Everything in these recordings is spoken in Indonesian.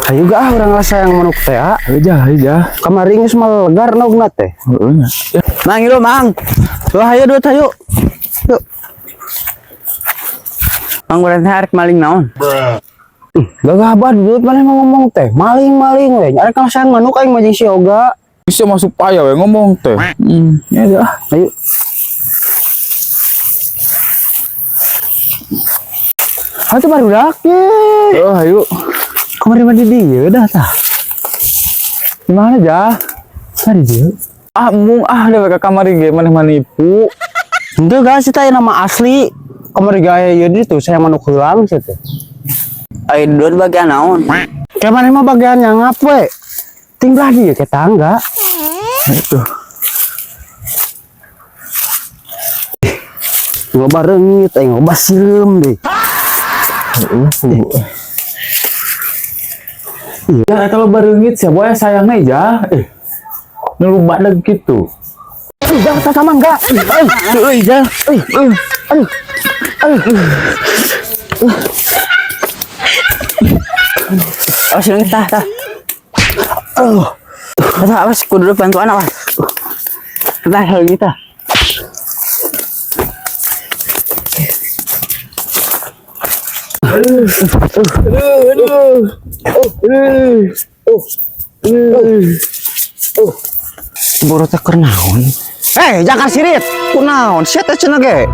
Ayo gak orang rasa yang manuk teh. Aja. Kamari geus malegar naugna teh. Mang ieu mang. Tuh hayu dut hayu. Yuk. Mang urang teh arek maling naon? Gagah badut mana ngomong teh. Maling we. Arek kasahan manuk aing mah jeung si Oga. Bisa masuk payah we ngomong teh. Ya dah. Ayo. Atuh barudak ye. Oh, ayo. Kamari mandi dieu dah tah. Gimana ja? Tadi dia. Ada ke kamar ge maneh manipu. Henteu gas eta nama asli. Kamari gaya ieu ditu saya manuk heulang situ. Ai dudut bagian naon? Kayak mana mah bagian nyangap we. Tinggal dia ke tangga. Itu. Ngoba reungit, ngoba sireum deh. Ya kalau bareungit sia boya sayangna ja. Ngelubat lagi gitu. Jangan sama enggak. Euy, ja. Awas reungit tah. Awas kudu bantuan awas. Tah reungit tah. Boro teh keur naon? Jangan sirit. Kunaon? Sia teh cenah ge.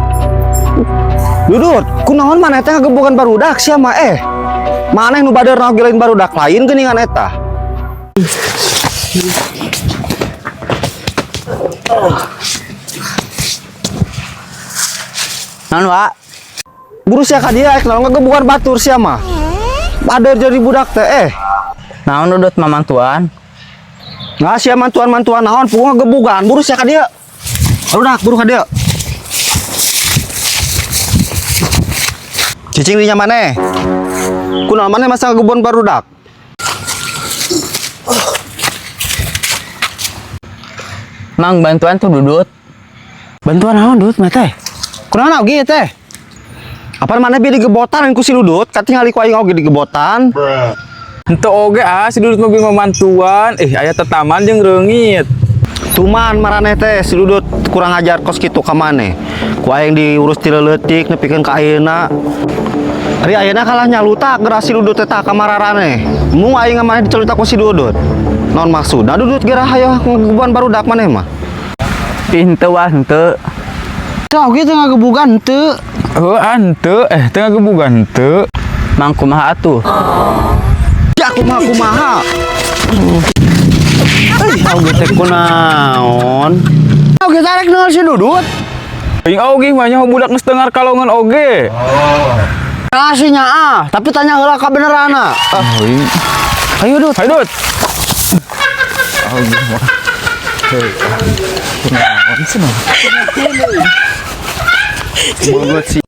Dudut, kunaon maneh teh ngagebugan barudak sia mah Maneh nu bader ngagelain barudak lain geuningan eta. Naon wa? Buru sia ka dia naon ngagebugan batur sia mah. Bader jadi budak teh Naon dudut mamantuan? Nggak sia mantuan-mantuan naon punga gebugan buru sia ka dia. Barudak buru ka dia. Cicing di maneh. Kunaon maneh masa ngagebugan barudak? Mang bantuan tuh dudut. Bantuan naon dudut mah teh? Kunaon oge teh? Apa maneh bi digebotan ku si dudut katingali ku aing oge digebotan. Henteu oge si dudut mobil mamantuan. Aya tetaman jeung reungit. Tuman maraneh teh si dudut kurang ajar kos kitu ka maneh. Ku aing diurus ti leutik nepikeun ka ayeuna. Ari ayeuna kalah nyalutak geura si dudut teh tah ka mararane. Mu aing maneh dicelutak ku si dudut. Naon maksudna dudut geura hayo ngagebugan barudak maneh mah? Henteu wah henteu. Teu oge teh ngagebugan henteu. Henteu teu ngagebugan henteu. Mang kumaha atuh? Ya kumaha. Oge teh kunaon? Oge tarik naon si dudut? Aing oge mah nyaho budak geus teungar kalongan oge. Kasihnya tapi tanya heula ka benerana. Ayo dut. Kunaon sih?